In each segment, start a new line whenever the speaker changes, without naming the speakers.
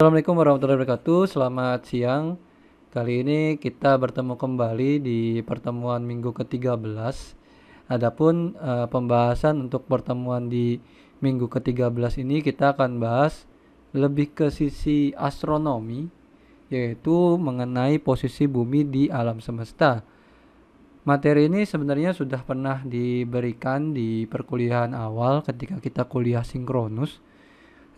Assalamualaikum warahmatullahi wabarakatuh. Selamat siang. Kali ini kita bertemu kembali di pertemuan minggu ke-13. Adapun pembahasan untuk pertemuan di minggu ke-13 ini kita akan bahas lebih ke sisi astronomi, yaitu mengenai posisi bumi di alam semesta. Materi ini sebenarnya sudah pernah diberikan di perkuliahan awal ketika kita kuliah sinkronus.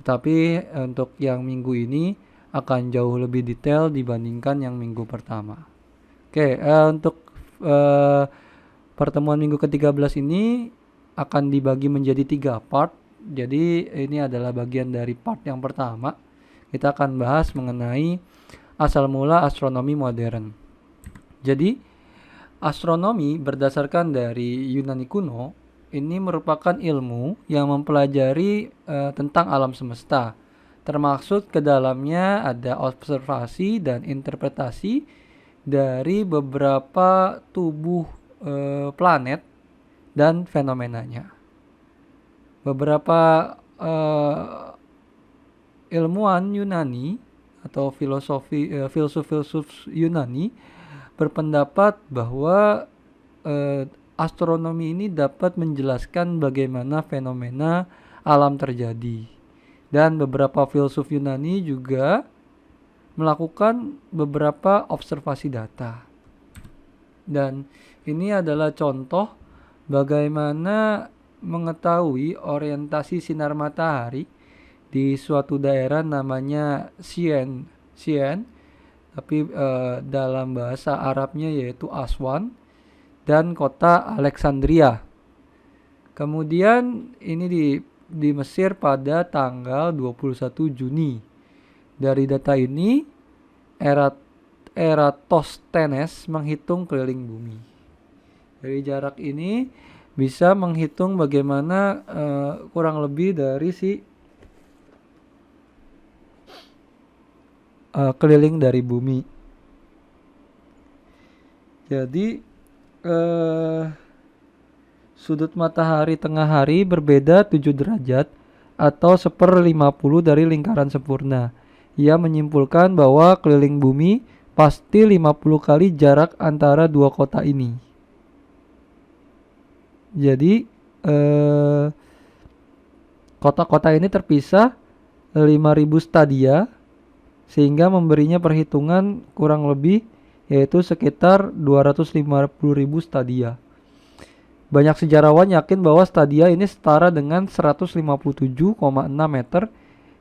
Tetapi untuk yang minggu ini akan jauh lebih detail dibandingkan yang minggu pertama. Oke, untuk pertemuan minggu ke-13 ini akan dibagi menjadi 3 part. Jadi ini adalah bagian dari part yang pertama. Kita akan bahas mengenai asal mula astronomi modern. Jadi astronomi berdasarkan dari Yunani kuno ini merupakan ilmu yang mempelajari tentang alam semesta. Termaksud ke dalamnya ada observasi dan interpretasi dari beberapa tubuh planet dan fenomenanya. Beberapa ilmuwan Yunani atau filsuf-filsuf Yunani berpendapat bahwa astronomi ini dapat menjelaskan bagaimana fenomena alam terjadi. Dan beberapa filsuf Yunani juga melakukan beberapa observasi data. Dan ini adalah contoh bagaimana mengetahui orientasi sinar matahari di suatu daerah namanya Sien, tapi dalam bahasa Arabnya yaitu Aswan, dan kota Alexandria. Kemudian ini di Mesir pada tanggal 21 Juni. Dari data ini Eratosthenes menghitung keliling bumi. Dari jarak ini bisa menghitung bagaimana kurang lebih dari keliling dari bumi. Jadi sudut matahari tengah hari berbeda 7 derajat atau 1/50 dari lingkaran sempurna. Ia menyimpulkan bahwa keliling bumi pasti 50 kali jarak antara dua kota ini. Jadi kota-kota ini terpisah 5.000 stadia sehingga memberinya perhitungan kurang lebih yaitu sekitar 250.000 stadia. Banyak sejarawan yakin bahwa stadia ini setara dengan 157,6 meter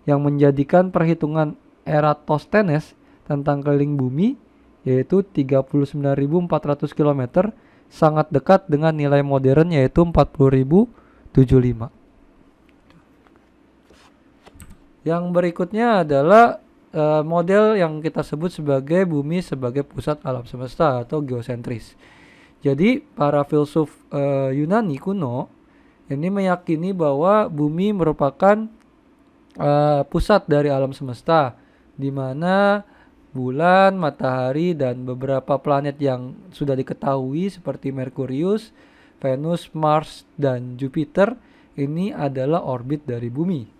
yang menjadikan perhitungan Eratosthenes tentang keliling bumi yaitu 39.400 km sangat dekat dengan nilai modern yaitu 40.075. Yang berikutnya adalah model yang kita sebut sebagai bumi sebagai pusat alam semesta atau geosentris. Jadi para filsuf Yunani kuno ini meyakini bahwa bumi merupakan pusat dari alam semesta, di mana bulan, matahari, dan beberapa planet yang sudah diketahui seperti Merkurius, Venus, Mars, dan Jupiter ini adalah orbit dari bumi.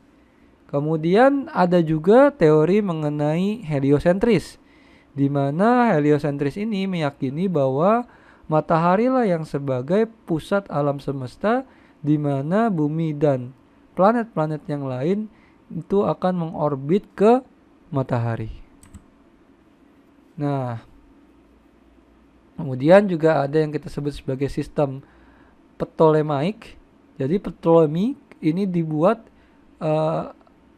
Kemudian ada juga teori mengenai heliosentris, di mana heliosentris ini meyakini bahwa matahari lah yang sebagai pusat alam semesta, di mana bumi dan planet-planet yang lain itu akan mengorbit ke matahari. Nah, kemudian juga ada yang kita sebut sebagai sistem Ptolemaic. Jadi Ptolemy ini dibuat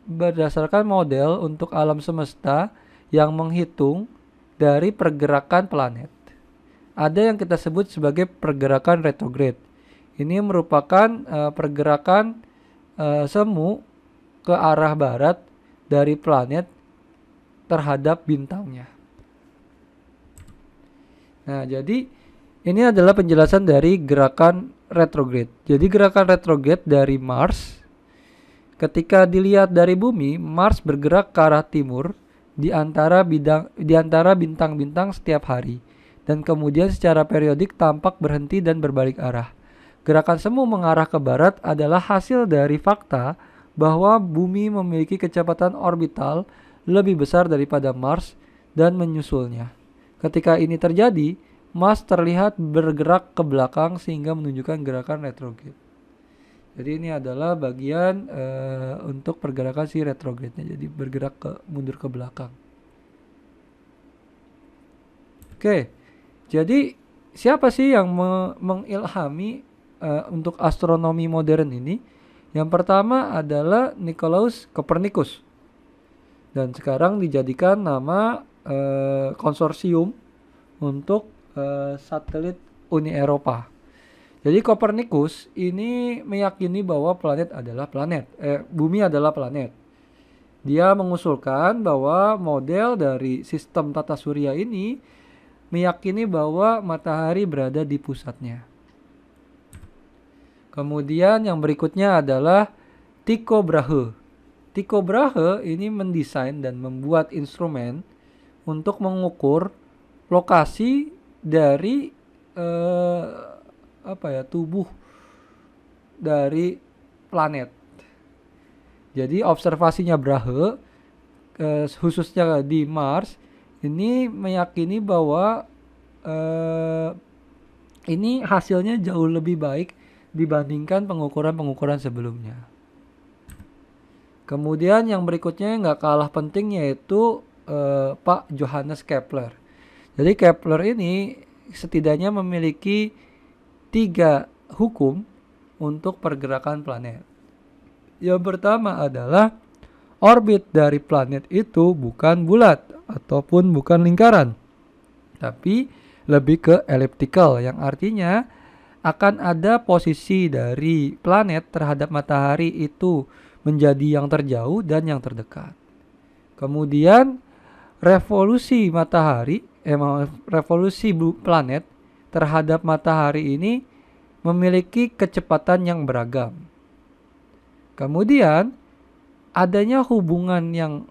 berdasarkan model untuk alam semesta yang menghitung dari pergerakan planet. Ada yang kita sebut sebagai pergerakan retrograde. Ini merupakan pergerakan semu ke arah barat dari planet terhadap bintangnya. Nah, jadi ini adalah penjelasan dari gerakan retrograde. Jadi gerakan retrograde dari Mars, ketika dilihat dari bumi, Mars bergerak ke arah timur di antara bintang-bintang setiap hari, dan kemudian secara periodik tampak berhenti dan berbalik arah. Gerakan semu mengarah ke barat adalah hasil dari fakta bahwa bumi memiliki kecepatan orbital lebih besar daripada Mars dan menyusulnya. Ketika ini terjadi, Mars terlihat bergerak ke belakang sehingga menunjukkan gerakan retrograde. Jadi ini adalah bagian untuk pergerakan si retrograde-nya. Jadi bergerak mundur ke belakang. Oke, jadi siapa sih yang mengilhami untuk astronomi modern ini? Yang pertama adalah Nicolaus Copernicus. Dan sekarang dijadikan nama konsorsium untuk satelit Uni Eropa. Jadi Copernicus ini meyakini bahwa bumi adalah planet. Dia mengusulkan bahwa model dari sistem tata surya ini meyakini bahwa matahari berada di pusatnya. Kemudian yang berikutnya adalah Tycho Brahe. Tycho Brahe ini mendesain dan membuat instrumen untuk mengukur lokasi dari tubuh dari planet. Jadi observasinya Brahe khususnya di Mars ini meyakini bahwa ini hasilnya jauh lebih baik dibandingkan pengukuran-pengukuran sebelumnya. Kemudian yang berikutnya nggak kalah penting yaitu Pak Johannes Kepler. Jadi Kepler ini setidaknya memiliki 3 hukum untuk pergerakan planet. Yang pertama adalah orbit dari planet itu bukan bulat ataupun bukan lingkaran, tapi lebih ke elliptical, yang artinya akan ada posisi dari planet terhadap matahari itu menjadi yang terjauh dan yang terdekat. Kemudian revolusi planet terhadap matahari ini memiliki kecepatan yang beragam. Kemudian adanya hubungan yang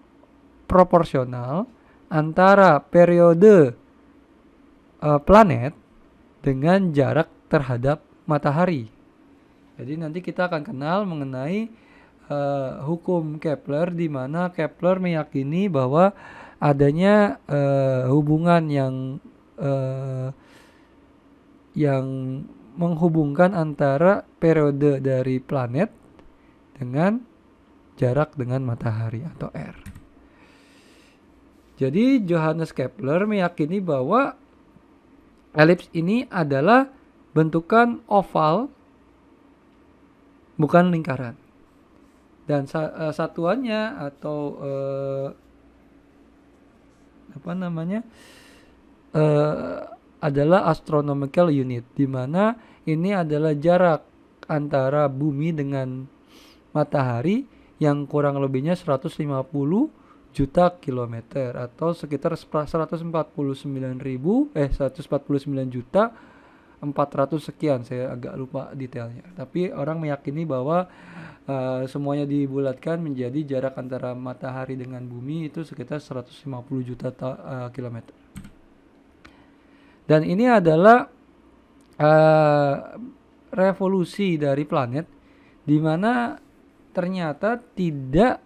proporsional antara periode planet dengan jarak terhadap matahari. Jadi nanti kita akan kenal mengenai hukum Kepler, di mana Kepler meyakini bahwa adanya hubungan yang menghubungkan antara periode dari planet dengan jarak dengan matahari atau R. Jadi Johannes Kepler meyakini bahwa elips ini adalah bentukan oval bukan lingkaran. Dan satuannya atau adalah astronomical unit, di mana ini adalah jarak antara bumi dengan matahari yang kurang lebihnya 150 juta kilometer atau sekitar 149 juta 400 sekian, saya agak lupa detailnya. Tapi orang meyakini bahwa semuanya dibulatkan menjadi jarak antara matahari dengan bumi itu sekitar 150 juta kilometer. Dan ini adalah revolusi dari planet, di mana ternyata tidak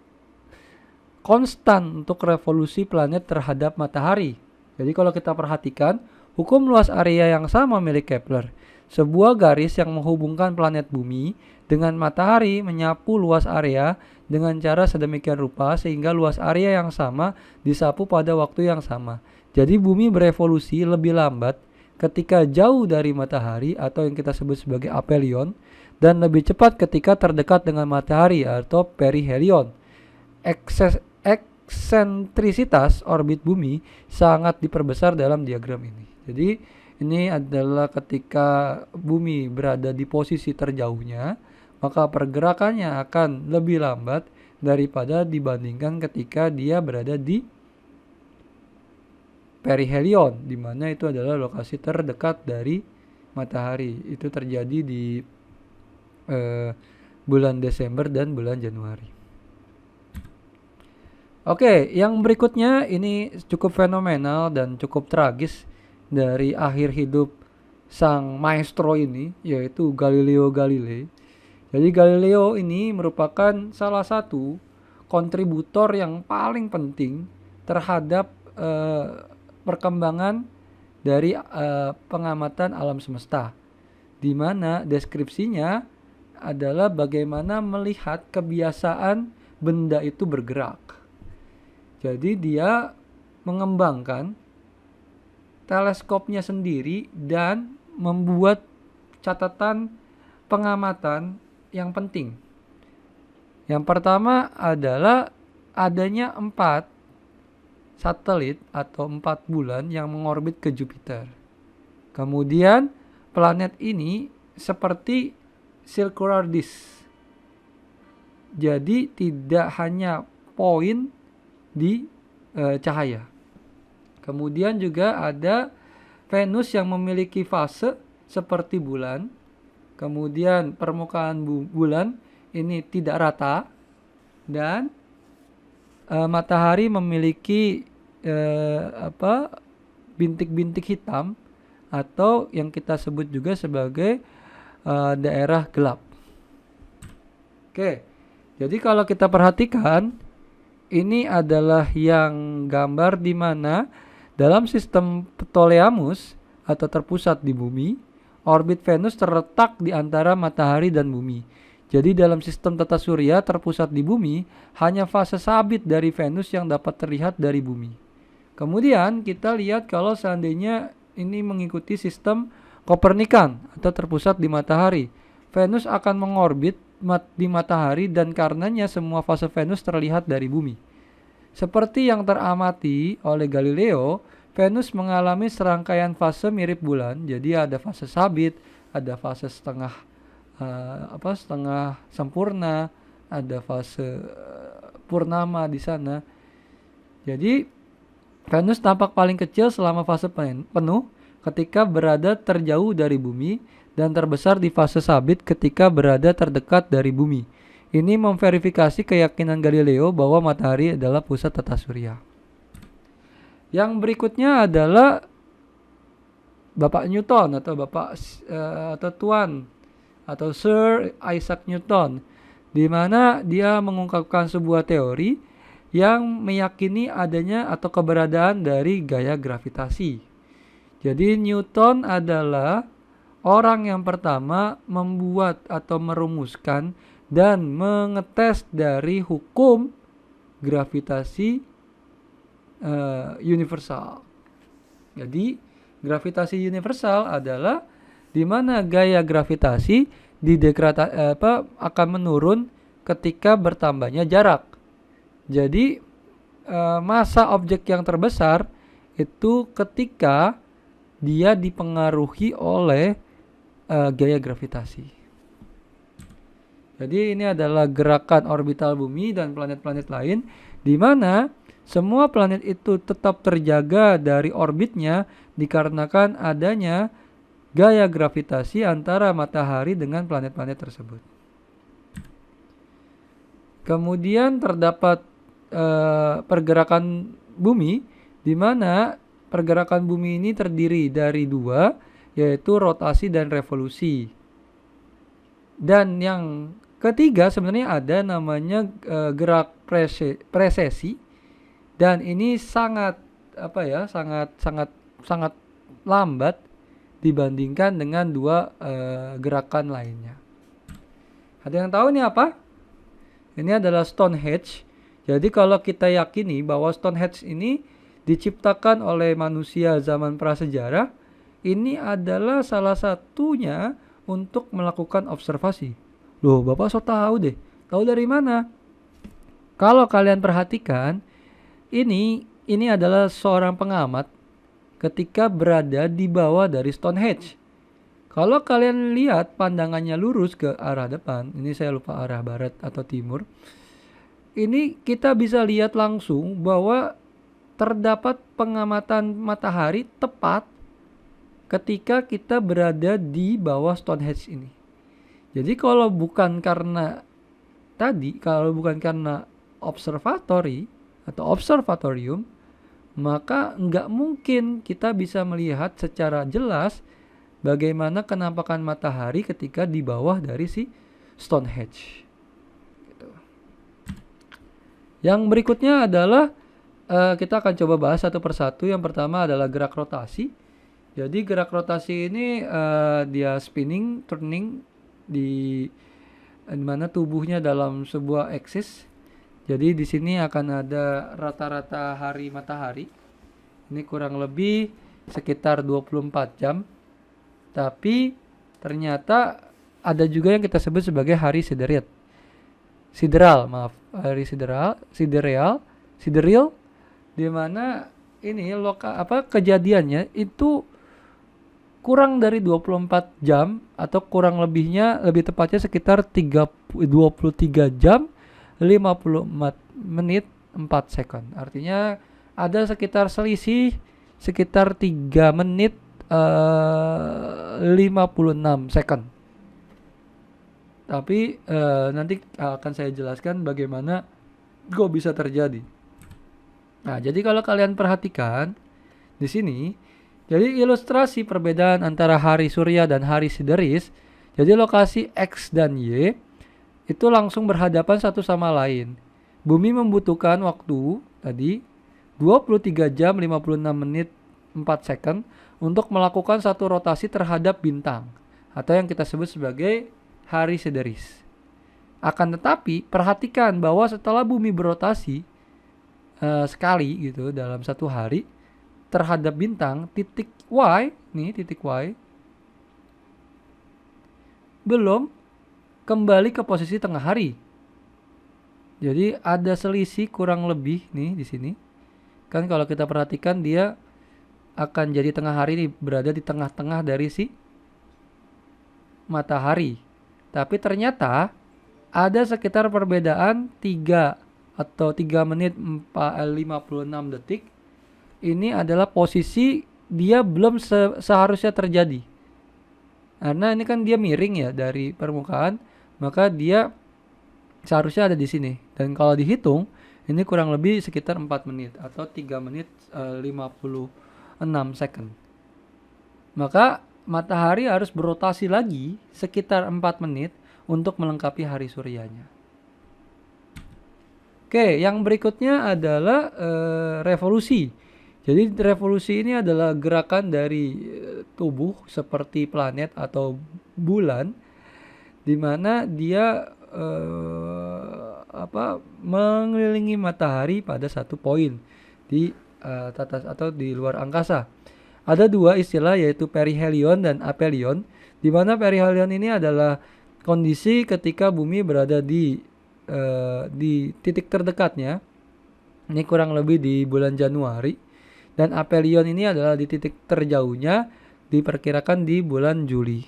konstan untuk revolusi planet terhadap matahari. Jadi kalau kita perhatikan hukum luas area yang sama milik Kepler, sebuah garis yang menghubungkan planet bumi dengan matahari menyapu luas area dengan cara sedemikian rupa sehingga luas area yang sama disapu pada waktu yang sama. Jadi bumi berevolusi lebih lambat ketika jauh dari matahari atau yang kita sebut sebagai aphelion, dan lebih cepat ketika terdekat dengan matahari atau perihelion. Eksentrisitas orbit bumi sangat diperbesar dalam diagram ini. Jadi ini adalah ketika bumi berada di posisi terjauhnya, maka pergerakannya akan lebih lambat daripada dibandingkan ketika dia berada di perihelion, di mana itu adalah lokasi terdekat dari matahari. Itu terjadi di bulan Desember dan bulan Januari. Oke, yang berikutnya ini cukup fenomenal dan cukup tragis dari akhir hidup sang maestro ini, yaitu Galileo Galilei. Jadi Galileo ini merupakan salah satu kontributor yang paling penting terhadap perkembangan dari pengamatan alam semesta, di mana deskripsinya adalah bagaimana melihat kebiasaan benda itu bergerak. Jadi dia mengembangkan teleskopnya sendiri dan membuat catatan pengamatan yang penting. Yang pertama adalah adanya 4 satelit atau 4 bulan yang mengorbit ke Jupiter. Kemudian planet ini seperti circular disk. Jadi tidak hanya poin di cahaya. Kemudian juga ada Venus yang memiliki fase seperti bulan. Kemudian permukaan bulan ini tidak rata, dan matahari memiliki bintik-bintik hitam atau yang kita sebut juga sebagai daerah gelap. Oke, jadi kalau kita perhatikan, ini adalah yang gambar di mana dalam sistem Ptolemus atau terpusat di bumi, orbit Venus terletak di antara matahari dan bumi. Jadi dalam sistem tata surya terpusat di bumi, hanya fase sabit dari Venus yang dapat terlihat dari bumi. Kemudian kita lihat kalau seandainya ini mengikuti sistem Kopernikan atau terpusat di matahari, Venus akan mengorbit di matahari dan karenanya semua fase Venus terlihat dari bumi. Seperti yang teramati oleh Galileo, Venus mengalami serangkaian fase mirip bulan. Jadi ada fase sabit, ada fase setengah sempurna, ada fase purnama di sana. Jadi Venus tampak paling kecil selama fase penuh ketika berada terjauh dari bumi dan terbesar di fase sabit ketika berada terdekat dari bumi. Ini memverifikasi keyakinan Galileo bahwa matahari adalah pusat tata surya. Yang berikutnya adalah Bapak Newton atau Tuan atau Sir Isaac Newton, di mana dia mengungkapkan sebuah teori yang meyakini adanya atau keberadaan dari gaya gravitasi. Jadi Newton adalah orang yang pertama membuat atau merumuskan dan mengetes dari hukum gravitasi universal. Jadi gravitasi universal adalah di mana gaya gravitasi akan menurun ketika bertambahnya jarak. Jadi massa objek yang terbesar itu ketika dia dipengaruhi oleh gaya gravitasi. Jadi ini adalah gerakan orbital bumi dan planet-planet lain, di mana semua planet itu tetap terjaga dari orbitnya dikarenakan adanya gaya gravitasi antara matahari dengan planet-planet tersebut. Kemudian terdapat pergerakan bumi, di mana pergerakan bumi ini terdiri dari 2, yaitu rotasi dan revolusi. Dan yang ketiga sebenarnya ada namanya gerak presesi, dan ini sangat lambat dibandingkan dengan 2 gerakan lainnya. Ada yang tahu ini apa? Ini adalah Stonehenge. Jadi kalau kita yakini bahwa Stonehenge ini diciptakan oleh manusia zaman prasejarah, ini adalah salah satunya untuk melakukan observasi. Loh, Bapak so tahu deh. Tahu dari mana? Kalau kalian perhatikan, ini adalah seorang pengamat ketika berada di bawah dari Stonehenge. Kalau kalian lihat pandangannya lurus ke arah depan, ini saya lupa arah barat atau timur, ini kita bisa lihat langsung bahwa terdapat pengamatan matahari tepat ketika kita berada di bawah Stonehenge ini. Jadi kalau bukan karena observatory atau observatorium, maka nggak mungkin kita bisa melihat secara jelas bagaimana kenampakan matahari ketika di bawah dari si Stonehenge. Gitu. Yang berikutnya adalah kita akan coba bahas satu persatu. Yang pertama adalah gerak rotasi. Jadi gerak rotasi ini dia spinning, turning di mana tubuhnya dalam sebuah eksis. Jadi di sini akan ada rata-rata hari matahari. Ini kurang lebih sekitar 24 jam. Tapi ternyata ada juga yang kita sebut sebagai hari hari sidereal, di mana ini kejadiannya itu kurang dari 24 jam atau kurang lebihnya, lebih tepatnya sekitar 23 jam 54 menit 4 second. Artinya ada sekitar selisih sekitar 3 menit 56 second. Tapi nanti akan saya jelaskan bagaimana kok bisa terjadi. Nah, jadi kalau kalian perhatikan di sini, jadi ilustrasi perbedaan antara hari surya dan hari sideris. Jadi lokasi X dan Y itu langsung berhadapan satu sama lain. Bumi membutuhkan waktu tadi 23 jam 56 menit 4 second untuk melakukan satu rotasi terhadap bintang atau yang kita sebut sebagai hari sideris. Akan tetapi perhatikan bahwa setelah bumi berotasi sekali gitu dalam satu hari terhadap bintang, titik Y belum kembali ke posisi tengah hari. Jadi ada selisih kurang lebih nih di sini. Kan kalau kita perhatikan dia akan jadi tengah hari nih, berada di tengah-tengah dari si matahari. Tapi ternyata ada sekitar perbedaan 3 menit 56 detik. Ini adalah posisi dia belum seharusnya terjadi. Karena ini kan dia miring ya dari permukaan, maka dia seharusnya ada di sini. Dan kalau dihitung, ini kurang lebih sekitar 4 menit atau 3 menit 56 second. Maka matahari harus berotasi lagi sekitar 4 menit untuk melengkapi hari suryanya. Oke, yang berikutnya adalah revolusi. Jadi revolusi ini adalah gerakan dari tubuh seperti planet atau bulan, di mana dia mengelilingi matahari pada satu poin di atas atau di luar angkasa. Ada dua istilah, yaitu perihelion dan aphelion, di mana perihelion ini adalah kondisi ketika bumi berada di titik terdekatnya. Ini kurang lebih di bulan Januari. Dan aphelion ini adalah di titik terjauhnya, diperkirakan di bulan Juli.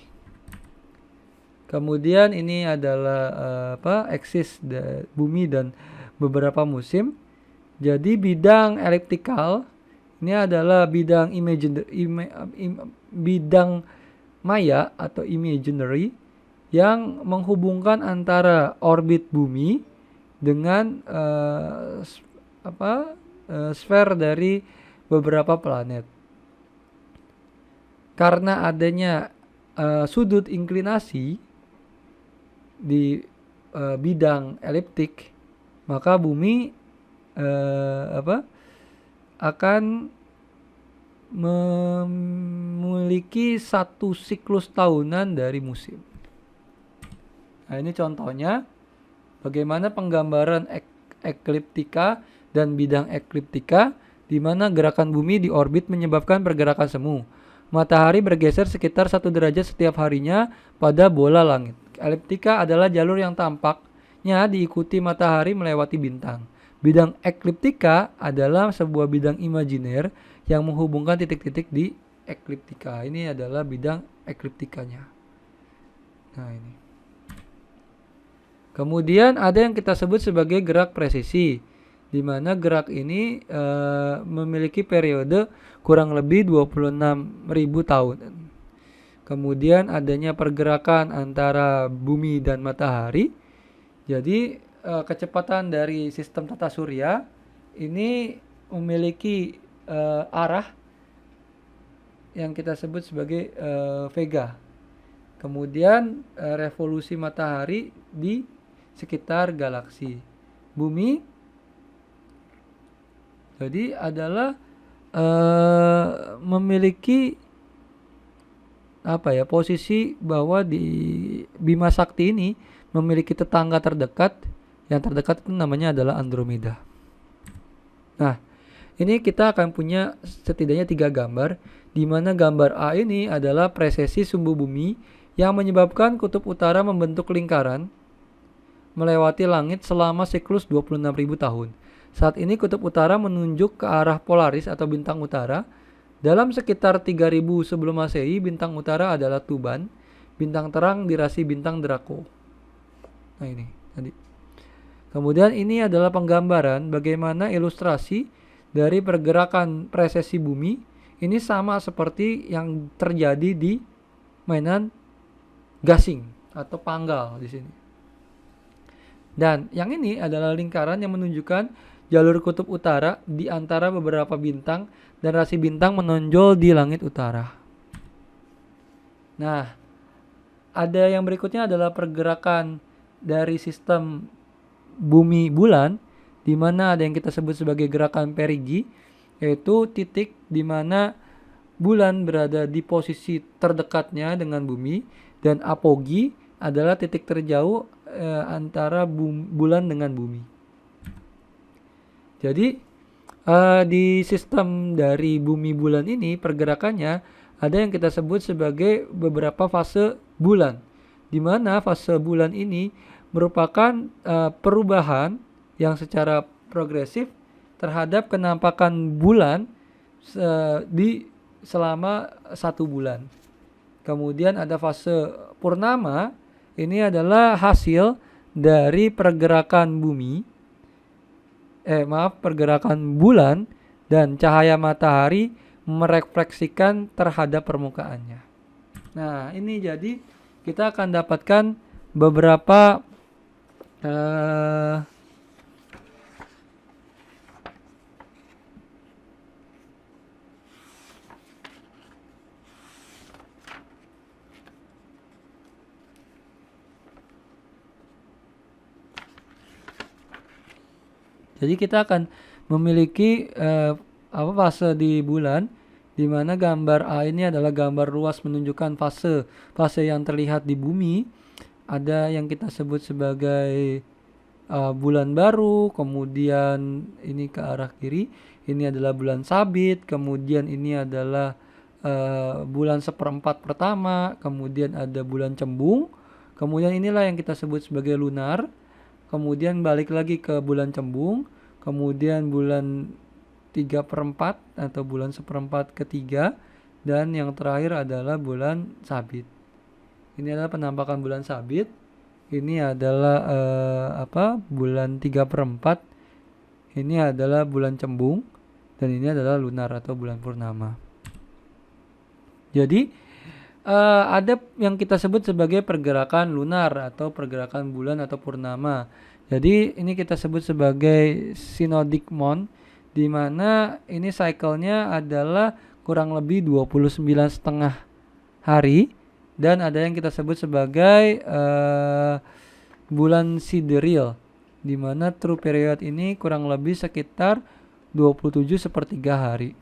Kemudian ini adalah eksis bumi dan beberapa musim. Jadi bidang eliptikal ini adalah bidang bidang maya atau imaginary yang menghubungkan antara orbit bumi dengan sfer dari beberapa planet. Karena adanya sudut inklinasi di bidang eliptik, maka bumi akan memiliki satu siklus tahunan dari musim. Nah, ini contohnya bagaimana penggambaran ekliptika dan bidang ekliptika, di mana gerakan bumi di orbit menyebabkan pergerakan semu. Matahari bergeser sekitar 1 derajat setiap harinya pada bola langit. Eliptika adalah jalur yang tampaknya diikuti matahari melewati bintang. Bidang ekliptika adalah sebuah bidang imajiner yang menghubungkan titik-titik di ekliptika. Ini adalah bidang ekliptikanya. Nah, ini. Kemudian ada yang kita sebut sebagai gerak presisi, di mana gerak ini memiliki periode kurang lebih 26.000 tahun. Kemudian adanya pergerakan antara bumi dan matahari. Jadi kecepatan dari sistem tata surya ini memiliki arah yang kita sebut sebagai vega. Kemudian revolusi matahari di sekitar galaksi. Bumi Jadi adalah memiliki posisi bahwa di Bima Sakti ini memiliki tetangga terdekat. Yang terdekat itu namanya adalah Andromeda. Nah, ini kita akan punya setidaknya 3 gambar, di mana gambar A ini adalah presesi sumbu bumi yang menyebabkan kutub utara membentuk lingkaran melewati langit selama siklus 26.000 tahun. Saat ini kutub utara menunjuk ke arah Polaris atau bintang utara. Dalam sekitar 3000 sebelum Masehi, bintang utara adalah Tuban, bintang terang di rasi bintang Draco. Nah ini tadi. Kemudian ini adalah penggambaran bagaimana ilustrasi dari pergerakan presesi bumi. Ini sama seperti yang terjadi di mainan gasing atau panggal di sini. Dan yang ini adalah lingkaran yang menunjukkan jalur kutub utara di antara beberapa bintang dan rasi bintang menonjol di langit utara. Nah, ada yang berikutnya adalah pergerakan dari sistem bumi bulan, di mana ada yang kita sebut sebagai gerakan perigi, yaitu titik di mana bulan berada di posisi terdekatnya dengan bumi, dan apogi adalah titik terjauh antara bulan dengan bumi. Jadi di sistem dari bumi bulan ini pergerakannya ada yang kita sebut sebagai beberapa fase bulan, di mana fase bulan ini merupakan perubahan yang secara progresif terhadap kenampakan bulan di selama 1 bulan. Kemudian ada fase purnama, ini adalah hasil dari pergerakan pergerakan bulan dan cahaya matahari merefleksikan terhadap permukaannya. Nah, ini jadi kita akan dapatkan beberapa jadi kita akan memiliki fase di bulan, di mana gambar A ini adalah gambar luas menunjukkan fase yang terlihat di bumi. Ada yang kita sebut sebagai bulan baru, kemudian ini ke arah kiri, ini adalah bulan sabit, kemudian ini adalah bulan seperempat pertama, kemudian ada bulan cembung, kemudian inilah yang kita sebut sebagai lunar, kemudian balik lagi ke bulan cembung, kemudian bulan 3/4 atau bulan seperempat ketiga, dan yang terakhir adalah bulan sabit. Ini adalah penampakan bulan sabit. Ini adalah bulan 3/4. Ini adalah bulan cembung, dan ini adalah lunar atau bulan purnama. Jadi ada yang kita sebut sebagai pergerakan lunar atau pergerakan bulan atau purnama. Jadi ini kita sebut sebagai synodic month, di mana ini cycle-nya adalah kurang lebih 29,5 hari, dan ada yang kita sebut sebagai bulan sidereal, di mana true period ini kurang lebih sekitar 27/3 hari.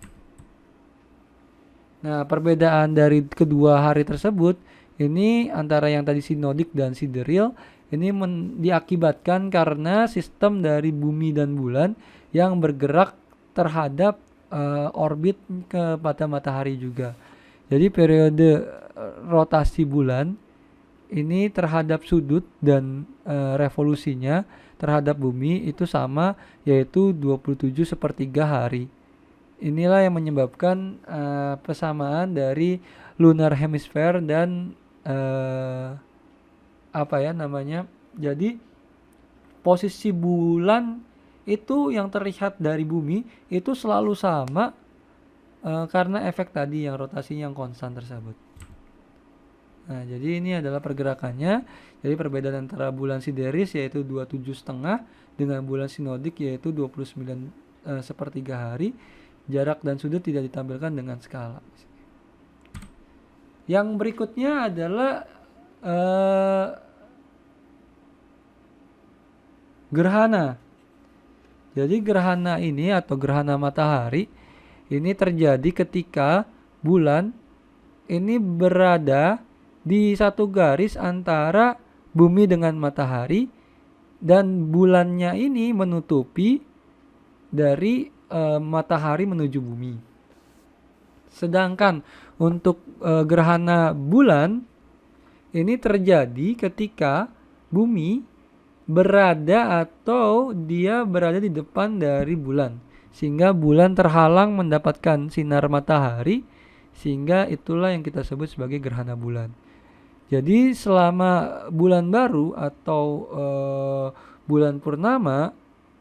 Nah, perbedaan dari kedua hari tersebut ini antara yang tadi synodic dan sidereal ini diakibatkan karena sistem dari bumi dan bulan yang bergerak terhadap orbit kepada matahari juga. Jadi periode rotasi bulan ini terhadap sudut dan revolusinya terhadap bumi itu sama, yaitu 27/3 hari. Inilah yang menyebabkan persamaan dari lunar hemisphere dan jadi posisi bulan itu yang terlihat dari bumi itu selalu sama karena efek tadi yang rotasinya yang konstan tersebut. Nah, jadi ini adalah pergerakannya. Jadi perbedaan antara bulan sideris yaitu 27,5 dengan bulan sinodik yaitu 29/3 hari. Jarak dan sudut tidak ditampilkan dengan skala. Yang berikutnya adalah gerhana. Jadi gerhana ini atau gerhana matahari ini terjadi ketika bulan ini berada di satu garis antara bumi dengan matahari, dan bulannya ini menutupi dari matahari menuju bumi. Sedangkan untuk gerhana bulan ini terjadi ketika bumi berada atau dia berada di depan dari bulan, sehingga bulan terhalang mendapatkan sinar matahari, sehingga itulah yang kita sebut sebagai gerhana bulan. Jadi selama bulan baru atau bulan purnama,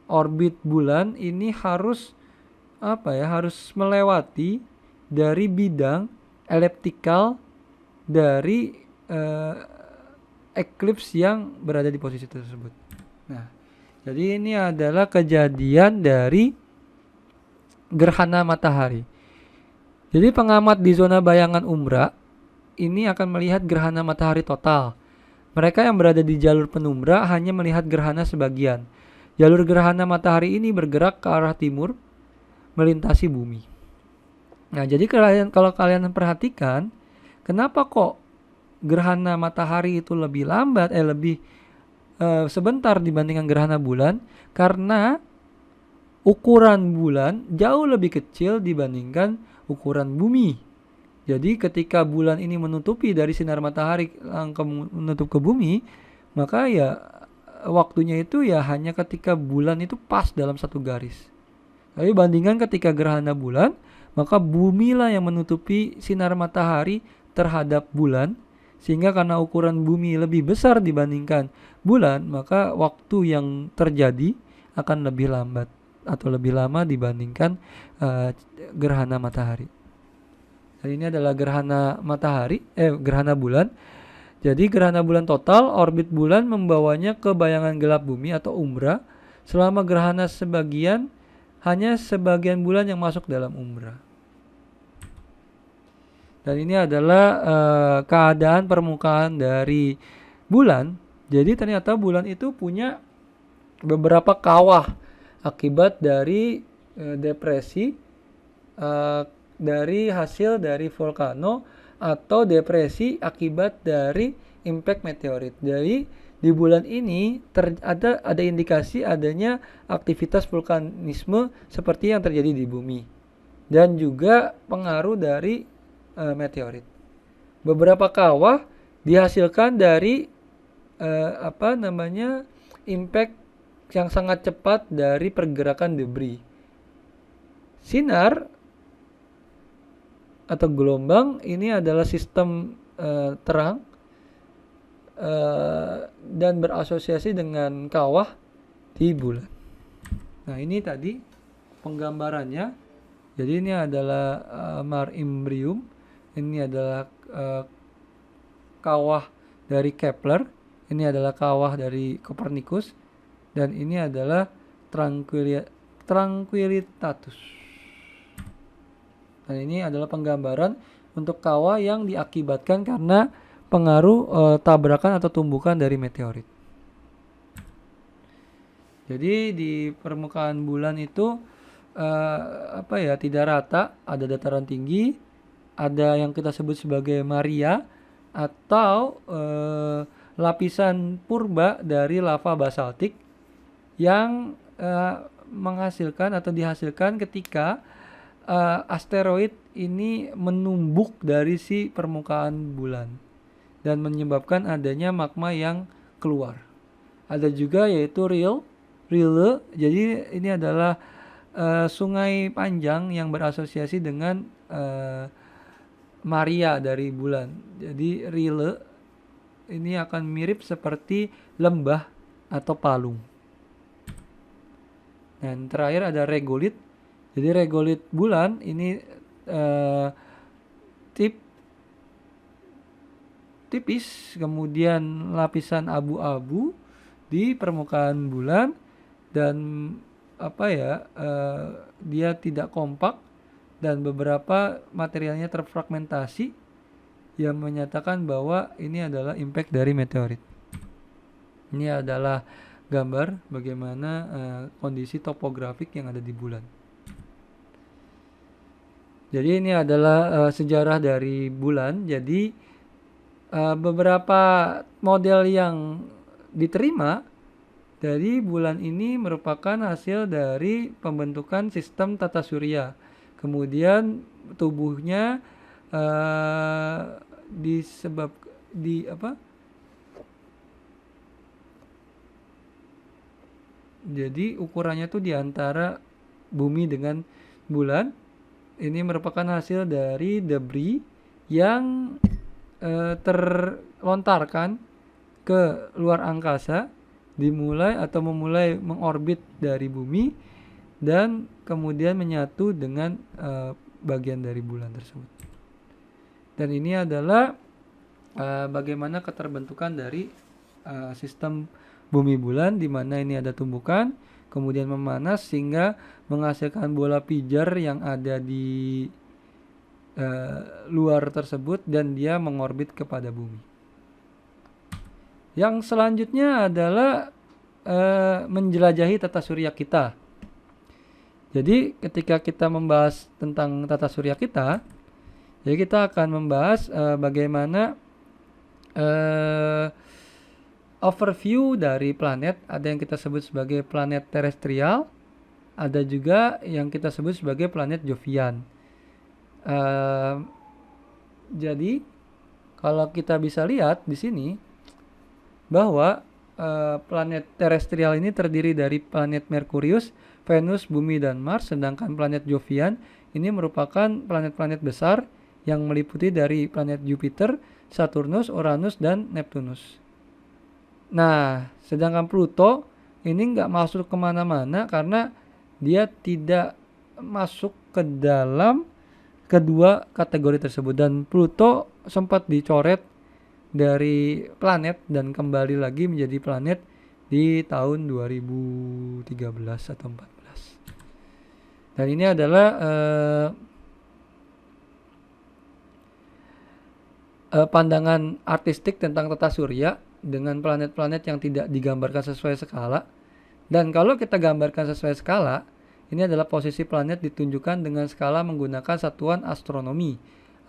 orbit bulan ini harus harus melewati dari bidang eliptikal dari eklips yang berada di posisi tersebut. Nah, jadi ini adalah kejadian dari gerhana matahari. Jadi pengamat di zona bayangan umbra ini akan melihat gerhana matahari total. Mereka yang berada di jalur penumbra hanya melihat gerhana sebagian. Jalur gerhana matahari ini bergerak ke arah timur, melintasi bumi. Nah, jadi kalau kalian perhatikan, kenapa kok gerhana matahari itu lebih lambat, lebih sebentar dibandingkan gerhana bulan? Karena ukuran bulan jauh lebih kecil dibandingkan ukuran bumi. Jadi ketika bulan ini menutupi dari sinar matahari langsung menutup ke bumi, maka ya waktunya itu ya hanya ketika bulan itu pas dalam satu garis. Tapi bandingkan ketika gerhana bulan, maka bumi lah yang menutupi sinar matahari terhadap bulan, sehingga karena ukuran bumi lebih besar dibandingkan bulan, maka waktu yang terjadi akan lebih lambat atau lebih lama dibandingkan gerhana matahari. Dan ini adalah gerhana matahari, gerhana bulan. Jadi gerhana bulan total, orbit bulan membawanya ke bayangan gelap bumi atau umbra. Selama gerhana sebagian, hanya sebagian bulan yang masuk dalam umbra. Dan ini adalah keadaan permukaan dari bulan. Jadi ternyata bulan itu punya beberapa kawah akibat dari depresi dari hasil dari volcano atau depresi akibat dari impact meteorit. Jadi di bulan ini ada indikasi adanya aktivitas vulkanisme seperti yang terjadi di bumi, dan juga pengaruh dari meteorit. Beberapa kawah dihasilkan dari impact yang sangat cepat dari pergerakan debris. Sinar atau gelombang ini adalah sistem terang dan berasosiasi dengan kawah di bulan. Nah, ini tadi penggambarannya. Jadi ini adalah Mare Imbrium. Ini adalah kawah dari Kepler. Ini adalah kawah dari Copernicus. Dan ini adalah Tranquillitatus. Dan ini adalah penggambaran untuk kawah yang diakibatkan karena pengaruh tabrakan atau tumbukan dari meteorit. Jadi di permukaan bulan itu tidak rata, ada dataran tinggi, ada yang kita sebut sebagai maria atau lapisan purba dari lava basaltik yang menghasilkan atau dihasilkan ketika asteroid ini menumbuk dari si permukaan bulan dan menyebabkan adanya magma yang keluar. Ada juga yaitu Rille. Jadi ini adalah sungai panjang yang berasosiasi dengan Maria dari bulan. Jadi Rille ini akan mirip seperti lembah atau palung. Dan terakhir ada regolith. Jadi regolith bulan ini tipis, kemudian lapisan abu-abu di permukaan bulan, dan dia tidak kompak dan beberapa materialnya terfragmentasi, yang menyatakan bahwa ini adalah impact dari meteorit. Ini adalah gambar bagaimana kondisi topografik yang ada di bulan. Jadi ini adalah sejarah dari bulan. Jadi beberapa model yang diterima dari bulan ini merupakan hasil dari pembentukan sistem tata surya. Kemudian tubuhnya disebab di apa? Jadi ukurannya tuh di antara bumi dengan bulan. Ini merupakan hasil dari debris yang terlontarkan ke luar angkasa, memulai mengorbit dari bumi dan kemudian menyatu dengan bagian dari bulan tersebut. Dan ini adalah bagaimana keterbentukan dari sistem bumi bulan, di mana ini ada tumbukan, kemudian memanas sehingga menghasilkan bola pijar yang ada di luar tersebut dan dia mengorbit kepada bumi. Yang selanjutnya adalah menjelajahi tata surya kita. Jadi ketika kita membahas tentang tata surya kita, jadi kita akan membahas bagaimana overview dari planet. Ada yang kita sebut sebagai planet terestrial, ada juga yang kita sebut sebagai planet Jovian. Jadi kalau kita bisa lihat di sini bahwa planet terestrial ini terdiri dari planet Merkurius, Venus, Bumi, dan Mars, sedangkan planet Jovian ini merupakan planet-planet besar yang meliputi dari planet Jupiter, Saturnus, Uranus, dan Neptunus. Nah, sedangkan Pluto ini nggak masuk kemana-mana karena dia tidak masuk ke dalam kedua kategori tersebut, dan Pluto sempat dicoret dari planet dan kembali lagi menjadi planet di tahun 2013 atau 14. Dan ini adalah pandangan artistik tentang tata surya dengan planet-planet yang tidak digambarkan sesuai skala. Dan kalau kita gambarkan sesuai skala, ini adalah posisi planet ditunjukkan dengan skala menggunakan satuan astronomi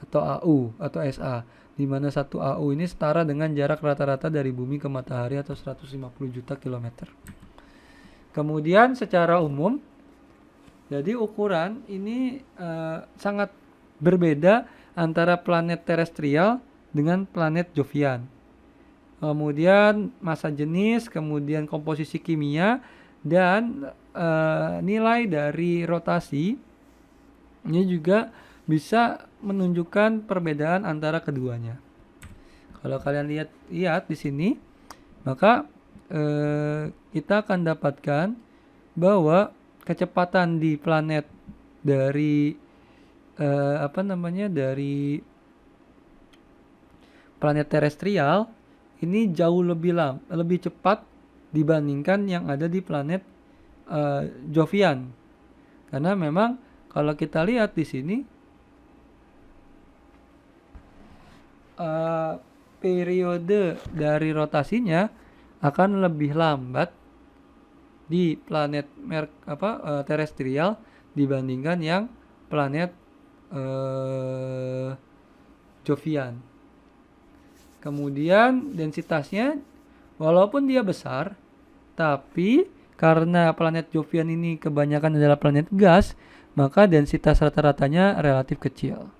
atau AU atau SA, di mana 1 AU ini setara dengan jarak rata-rata dari bumi ke matahari atau 150 juta kilometer. Kemudian secara umum, jadi ukuran ini sangat berbeda antara planet terestrial dengan planet Jovian. Kemudian massa jenis, kemudian komposisi kimia, dan nilai dari rotasi ini juga bisa menunjukkan perbedaan antara keduanya. Kalau kalian lihat di sini, maka kita akan dapatkan bahwa kecepatan di planet dari dari planet terestrial ini jauh lebih cepat dibandingkan yang ada di planet Jovian. Karena memang kalau kita lihat di sini periode dari rotasinya akan lebih lambat di planet terestrial dibandingkan yang planet Jovian. Kemudian densitasnya walaupun dia besar, tapi karena planet Jovian ini kebanyakan adalah planet gas, maka densitas rata-ratanya relatif kecil.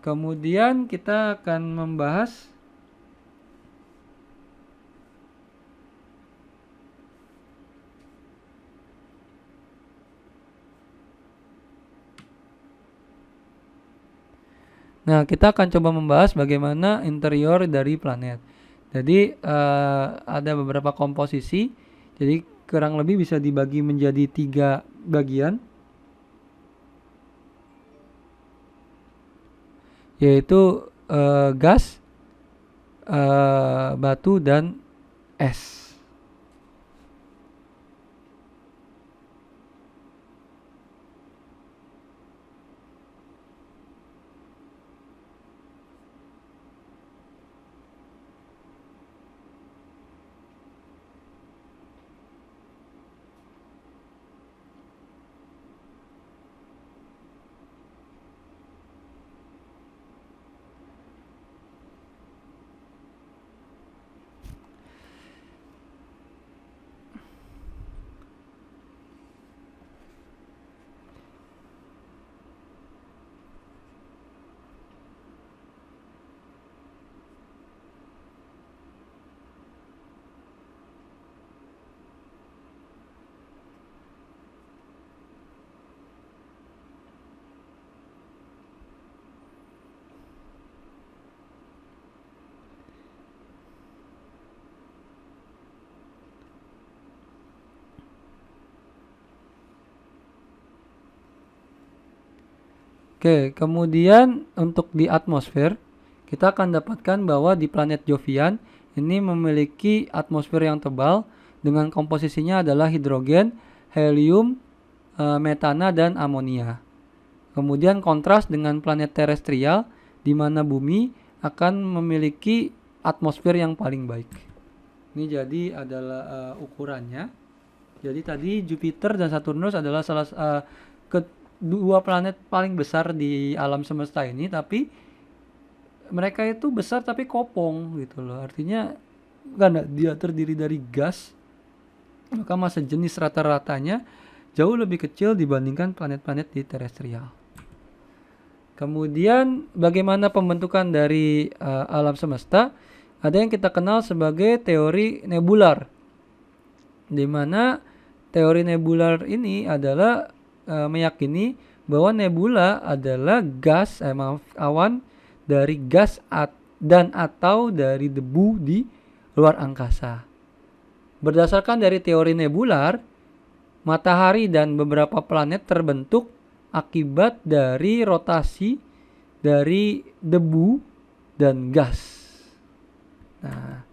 Kemudian kita akan membahas Nah, kita akan coba membahas bagaimana interior dari planet. Jadi ada beberapa komposisi. Jadi kurang lebih bisa dibagi menjadi 3 bagian, yaitu gas, batu, dan es. Oke, kemudian untuk di atmosfer, kita akan dapatkan bahwa di planet Jovian ini memiliki atmosfer yang tebal dengan komposisinya adalah hidrogen, helium, metana, dan amonia. Kemudian kontras dengan planet terestrial, di mana bumi akan memiliki atmosfer yang paling baik. Ini jadi adalah ukurannya. Jadi tadi Jupiter dan Saturnus adalah kedua planet paling besar di alam semesta ini, tapi mereka itu besar tapi kopong gitu loh. Artinya karena dia terdiri dari gas, maka massa jenis rata-ratanya jauh lebih kecil dibandingkan planet-planet di terestrial. Kemudian bagaimana pembentukan dari alam semesta? Ada yang kita kenal sebagai teori nebular, di mana teori nebular ini adalah meyakini bahwa nebula adalah awan dari gas dan atau dari debu di luar angkasa. Berdasarkan dari teori nebular, matahari dan beberapa planet terbentuk akibat dari rotasi dari debu dan gas. Nah,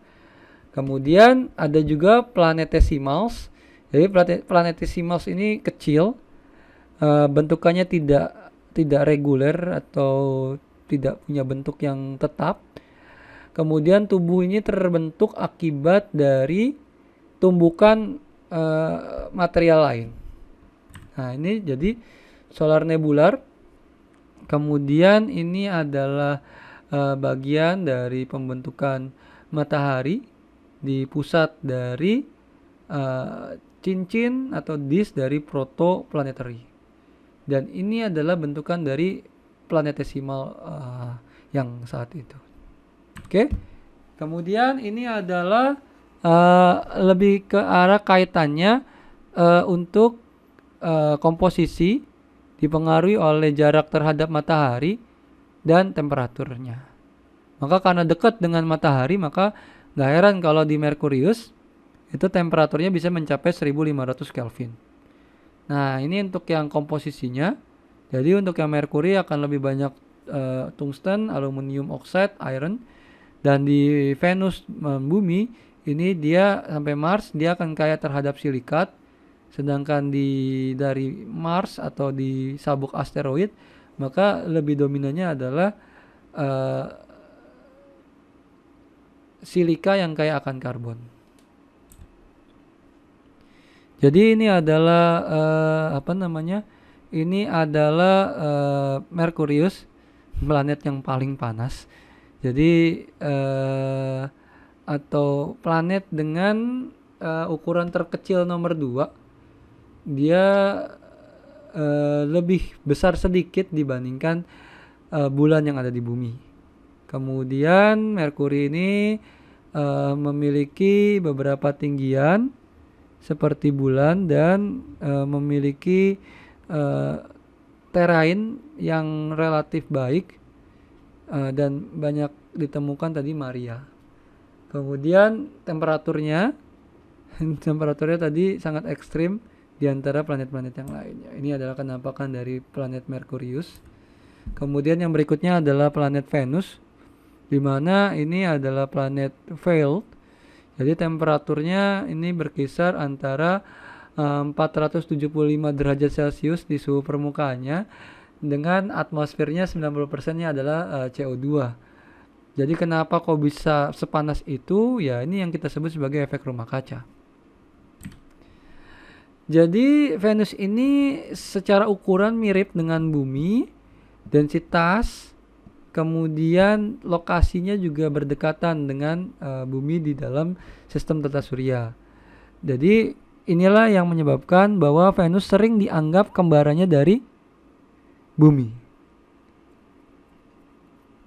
kemudian ada juga planetesimals. Jadi planetesimals ini kecil, bentukannya tidak reguler atau tidak punya bentuk yang tetap. Kemudian tubuh ini terbentuk akibat dari tumbukan material lain. Nah, ini jadi solar nebular. Kemudian ini adalah bagian dari pembentukan matahari di pusat dari cincin atau disk dari protoplanetary. Dan ini adalah bentukan dari planetesimal yang saat itu. Oke. Kemudian ini adalah lebih ke arah kaitannya untuk komposisi dipengaruhi oleh jarak terhadap matahari dan temperaturnya. Maka karena dekat dengan matahari, maka gak heran kalau di Merkurius itu temperaturnya bisa mencapai 1500 Kelvin. Nah, ini untuk yang komposisinya. Jadi untuk yang Merkuri akan lebih banyak tungsten, aluminium oxide, iron. Dan di Venus bumi ini dia sampai Mars dia akan kaya terhadap silikat. Sedangkan dari Mars atau di sabuk asteroid maka lebih dominannya adalah silika yang kaya akan karbon. Jadi ini adalah Ini adalah Merkurius, planet yang paling panas. Jadi atau planet dengan ukuran terkecil nomor 2. Dia lebih besar sedikit dibandingkan bulan yang ada di bumi. Kemudian Merkuri ini memiliki beberapa tinggian seperti bulan dan memiliki terrain yang relatif baik dan banyak ditemukan tadi Maria. Kemudian temperaturnya tadi sangat ekstrim di antara planet-planet yang lainnya. Ini adalah penampakan dari planet Merkurius. Kemudian yang berikutnya adalah planet Venus, di mana ini adalah planet veiled. Jadi temperaturnya ini berkisar antara 475 derajat Celcius di suhu permukaannya, dengan atmosfernya 90%-nya adalah CO2. Jadi kenapa kok bisa sepanas itu? Ya ini yang kita sebut sebagai efek rumah kaca. Jadi Venus ini secara ukuran mirip dengan bumi, densitas, kemudian lokasinya juga berdekatan dengan bumi di dalam sistem tata surya. Jadi inilah yang menyebabkan bahwa Venus sering dianggap kembarannya dari bumi.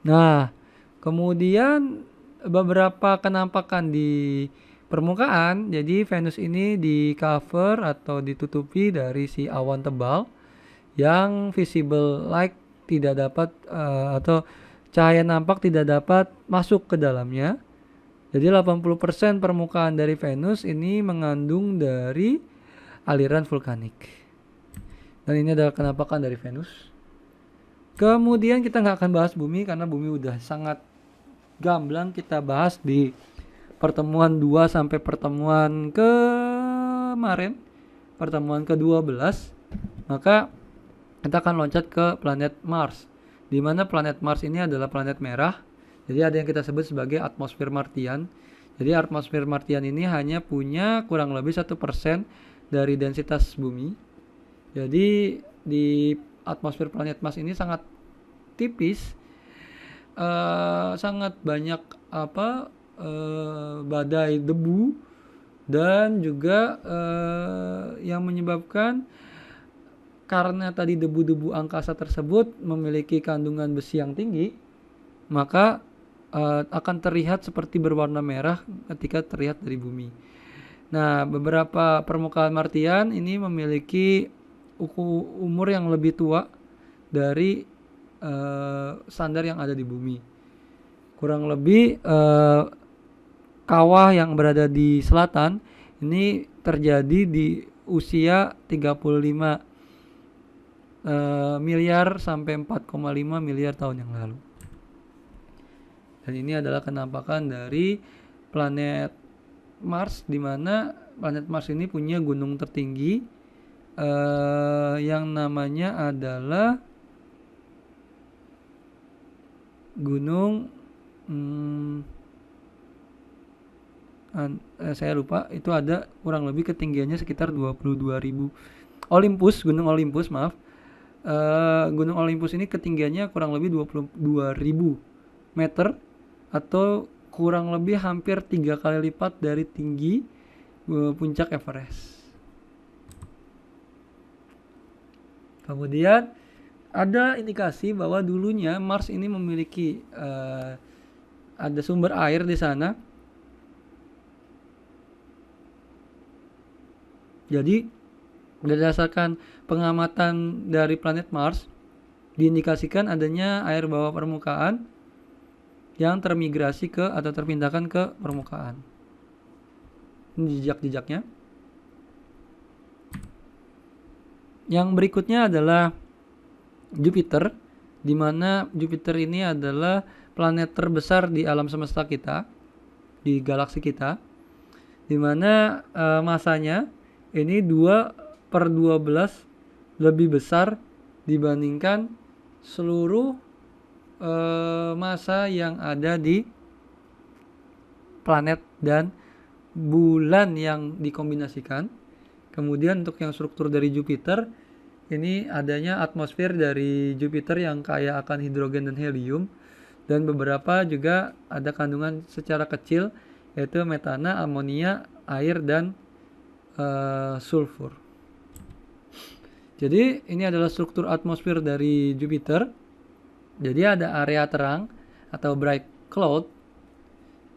Nah, kemudian beberapa kenampakan di permukaan. Jadi Venus ini di cover atau ditutupi dari si awan tebal yang visible light tidak dapat atau cahaya nampak tidak dapat masuk ke dalamnya. Jadi 80% permukaan dari Venus ini mengandung dari aliran vulkanik. Dan ini adalah kenampakan dari Venus. Kemudian kita nggak akan bahas bumi karena bumi udah sangat gamblang kita bahas di pertemuan 2 sampai pertemuan kemarin, pertemuan ke-12. Maka kita akan loncat ke planet Mars, di mana planet Mars ini adalah planet merah. Jadi ada yang kita sebut sebagai atmosfer Martian. Jadi atmosfer Martian ini hanya punya kurang lebih 1% dari densitas bumi. Jadi di atmosfer planet Mars ini sangat tipis, sangat banyak badai debu, dan juga yang menyebabkan karena tadi debu-debu angkasa tersebut memiliki kandungan besi yang tinggi, maka akan terlihat seperti berwarna merah ketika terlihat dari bumi. Nah, beberapa permukaan Martian ini memiliki umur yang lebih tua dari standar yang ada di bumi. Kurang lebih kawah yang berada di selatan ini terjadi di usia 35 miliar sampai 4,5 miliar tahun yang lalu. Dan ini adalah kenampakan dari planet Mars, di mana planet Mars ini punya gunung tertinggi yang namanya adalah gunung saya lupa, itu ada kurang lebih ketinggiannya sekitar 22.000. Gunung Olympus, maaf. Gunung Olympus ini ketinggiannya kurang lebih 22.000 meter atau kurang lebih hampir 3 kali lipat dari tinggi puncak Everest. Kemudian ada indikasi bahwa dulunya Mars ini memiliki ada sumber air di sana. Jadi berdasarkan pengamatan dari planet Mars, diindikasikan adanya air bawah permukaan yang termigrasi ke atau terpindahkan ke permukaan. Ini jejak-jejaknya. Yang berikutnya adalah Jupiter, di mana Jupiter ini adalah planet terbesar di alam semesta kita, di galaksi kita, di mana masanya ini 2/12 lebih besar dibandingkan seluruh massa yang ada di planet dan bulan yang dikombinasikan. Kemudian untuk yang struktur dari Jupiter, ini adanya atmosfer dari Jupiter yang kaya akan hidrogen dan helium, dan beberapa juga ada kandungan secara kecil yaitu metana, amonia, air, dan sulfur. Jadi ini adalah struktur atmosfer dari Jupiter. Jadi ada area terang atau bright cloud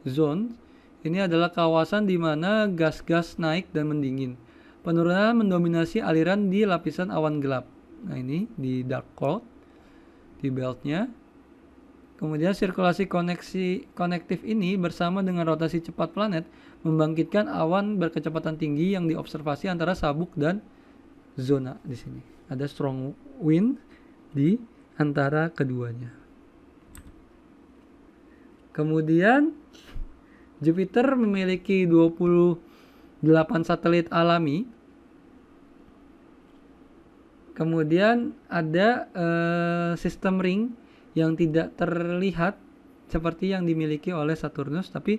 zone. Ini adalah kawasan di mana gas-gas naik dan mendingin. Penurunan mendominasi aliran di lapisan awan gelap. Nah, ini di dark cloud, di beltnya. Kemudian sirkulasi konektif ini bersama dengan rotasi cepat planet membangkitkan awan berkecepatan tinggi yang diobservasi antara sabuk dan zona di sini. Ada strong wind di antara keduanya. Kemudian Jupiter memiliki 28 satelit alami. Kemudian ada sistem ring yang tidak terlihat seperti yang dimiliki oleh Saturnus, tapi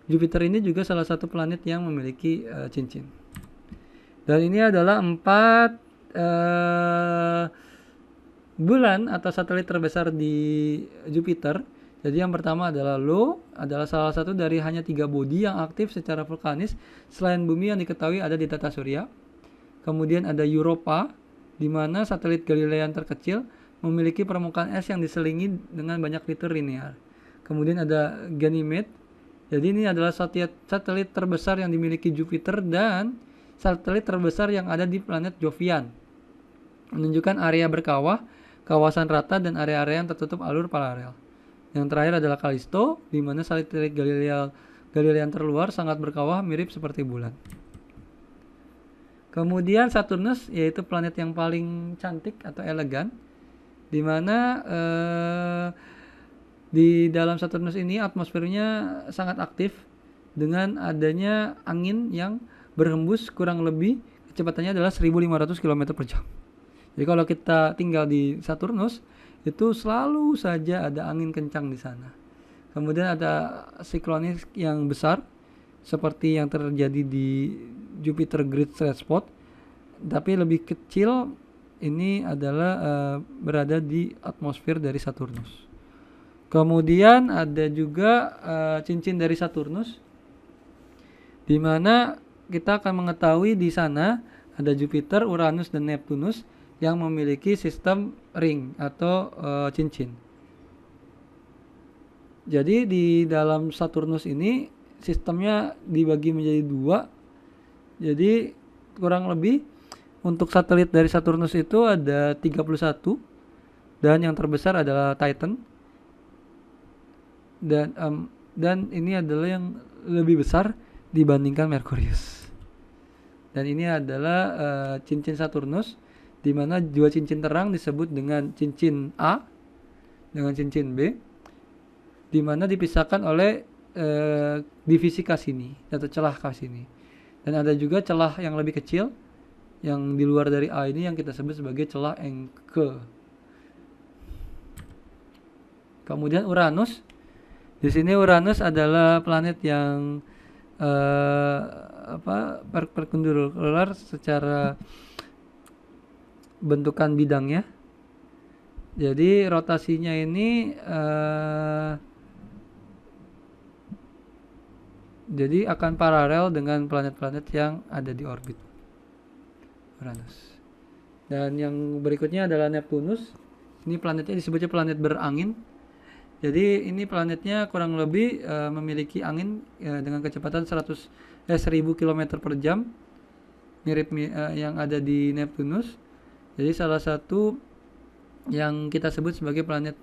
Jupiter ini juga salah satu planet yang memiliki cincin. Dan ini adalah 4 bulan atau satelit terbesar di Jupiter. Jadi yang pertama adalah Io, adalah salah satu dari hanya 3 bodi yang aktif secara vulkanis selain bumi yang diketahui ada di tata surya. Kemudian ada Europa, di mana satelit Galilean terkecil memiliki permukaan es yang diselingi dengan banyak fitur linear. Kemudian ada Ganymede. Jadi ini adalah satelit terbesar yang dimiliki Jupiter dan satelit terbesar yang ada di planet Jovian. Menunjukkan area berkawah, kawasan rata, dan area-area yang tertutup alur paralel. Yang terakhir adalah Callisto, di mana satelit Galilean terluar sangat berkawah mirip seperti bulan. Kemudian Saturnus, yaitu planet yang paling cantik atau elegan. di mana di dalam Saturnus ini atmosfernya sangat aktif dengan adanya angin yang berhembus kurang lebih kecepatannya adalah 1.500 km per jam. Jadi kalau kita tinggal di Saturnus itu selalu saja ada angin kencang di sana. Kemudian ada siklonis yang besar seperti yang terjadi di Jupiter Great Red Spot, tapi lebih kecil. Ini adalah berada di atmosfer dari Saturnus. Kemudian ada juga cincin dari Saturnus, di mana kita akan mengetahui di sana ada Jupiter, Uranus, dan Neptunus yang memiliki sistem ring atau cincin. Jadi di dalam Saturnus ini sistemnya dibagi menjadi dua. Jadi kurang lebih untuk satelit dari Saturnus itu ada 31 dan yang terbesar adalah Titan. Dan ini adalah yang lebih besar dibandingkan Merkurius. Dan ini adalah cincin Saturnus, di mana dua cincin terang disebut dengan cincin A dengan cincin B, di mana dipisahkan oleh divisi Cassini atau celah Cassini. Dan ada juga celah yang lebih kecil yang di luar dari A ini yang kita sebut sebagai celah Encke. Kemudian Uranus. Di sini Uranus adalah planet yang perpendikular secara bentukan bidangnya. Jadi rotasinya ini jadi akan paralel dengan planet-planet yang ada di orbit Uranus. Dan yang berikutnya adalah Neptunus. Ini planetnya disebutnya planet berangin. Jadi ini planetnya kurang lebih memiliki angin dengan kecepatan 1000 km per jam, mirip yang ada di Neptunus. Jadi salah satu yang kita sebut sebagai planet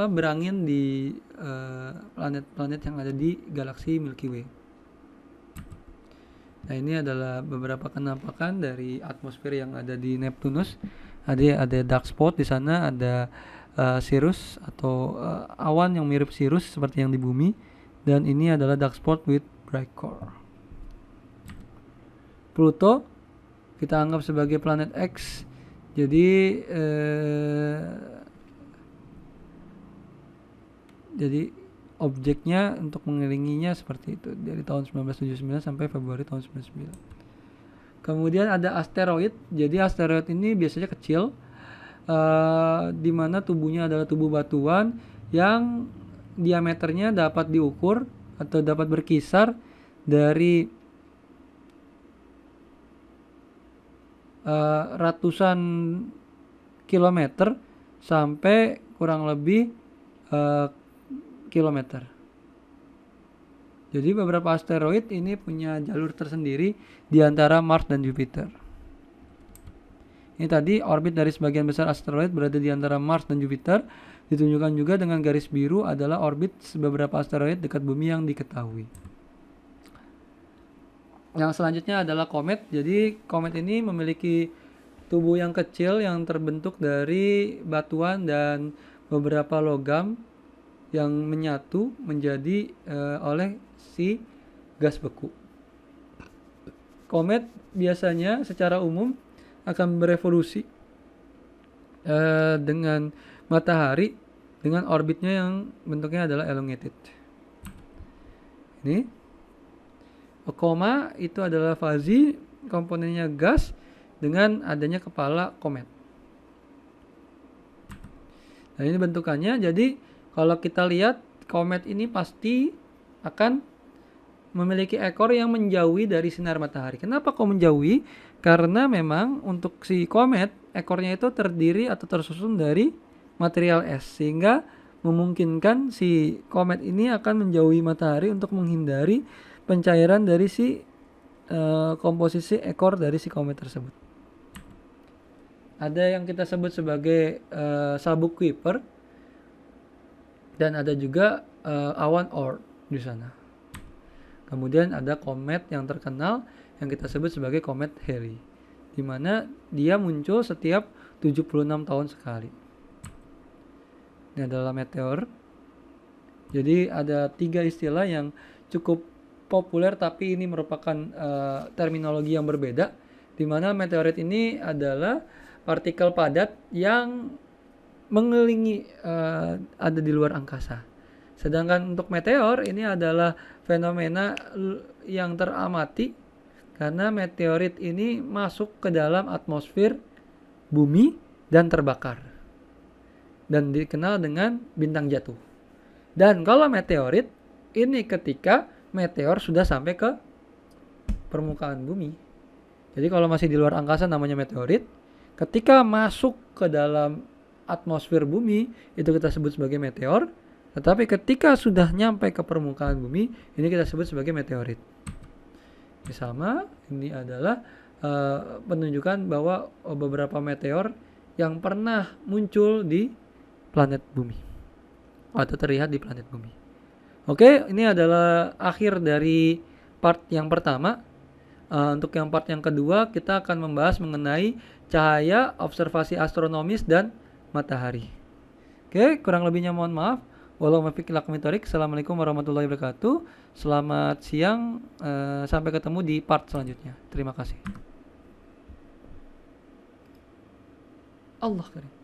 berangin di planet-planet yang ada di galaksi Milky Way. Nah, ini adalah beberapa penampakan dari atmosfer yang ada di Neptunus. Ada dark spot di sana, ada cirrus atau awan yang mirip cirrus seperti yang di bumi, dan ini adalah dark spot with bright core. Pluto kita anggap sebagai planet X. Jadi objeknya untuk mengelilinginya seperti itu dari tahun 1979 sampai Februari tahun 1999. Kemudian ada asteroid. Jadi asteroid ini biasanya kecil, di mana tubuhnya adalah tubuh batuan yang diameternya dapat diukur atau dapat berkisar dari ratusan kilometer sampai kurang lebih kilometer. Jadi beberapa asteroid ini punya jalur tersendiri di antara Mars dan Jupiter. Ini tadi orbit dari sebagian besar asteroid berada di antara Mars dan Jupiter. Ditunjukkan juga dengan garis biru adalah orbit beberapa asteroid dekat bumi yang diketahui. Yang selanjutnya adalah komet. Jadi komet ini memiliki tubuh yang kecil yang terbentuk dari batuan dan beberapa logam yang menyatu menjadi oleh si gas beku. Komet biasanya secara umum akan berevolusi dengan matahari dengan orbitnya yang bentuknya adalah elongated. Ini koma itu adalah fazi, komponennya gas dengan adanya kepala komet. Nah, ini bentukannya. Jadi kalau kita lihat komet ini pasti akan memiliki ekor yang menjauhi dari sinar matahari. Kenapa kok menjauhi? Karena memang untuk si komet ekornya itu terdiri atau tersusun dari material es, sehingga memungkinkan si komet ini akan menjauhi matahari untuk menghindari pencairan dari si komposisi ekor dari si komet tersebut. Ada yang kita sebut sebagai sabuk Kuiper. Dan ada juga awan Oort di sana. Kemudian ada komet yang terkenal yang kita sebut sebagai komet Halley, di mana dia muncul setiap 76 tahun sekali. Ini adalah meteor. Jadi ada 3 istilah yang cukup populer, tapi ini merupakan terminologi yang berbeda, di mana meteorit ini adalah partikel padat yang mengelilingi ada di luar angkasa. Sedangkan untuk meteor ini adalah fenomena yang teramati karena meteorit ini masuk ke dalam atmosfer bumi dan terbakar. Dan dikenal dengan bintang jatuh. Dan kalau meteorit ini ketika meteor sudah sampai ke permukaan bumi. Jadi kalau masih di luar angkasa namanya meteorit. Ketika masuk ke dalam atmosfer bumi itu kita sebut sebagai meteor. Tetapi ketika sudah nyampe ke permukaan bumi ini kita sebut sebagai meteorit. Ini sama, ini adalah penunjukan bahwa beberapa meteor yang pernah muncul di planet bumi atau terlihat di planet bumi. Oke, ini adalah akhir dari part yang pertama. Untuk yang part yang kedua kita akan membahas mengenai cahaya, observasi astronomis, dan matahari. Oke, kurang lebihnya mohon maaf. Walau muwaffiq ila aqwamit thoriq. Assalamualaikum warahmatullahi wabarakatuh. Selamat siang, sampai ketemu di part selanjutnya. Terima kasih. Allah karim.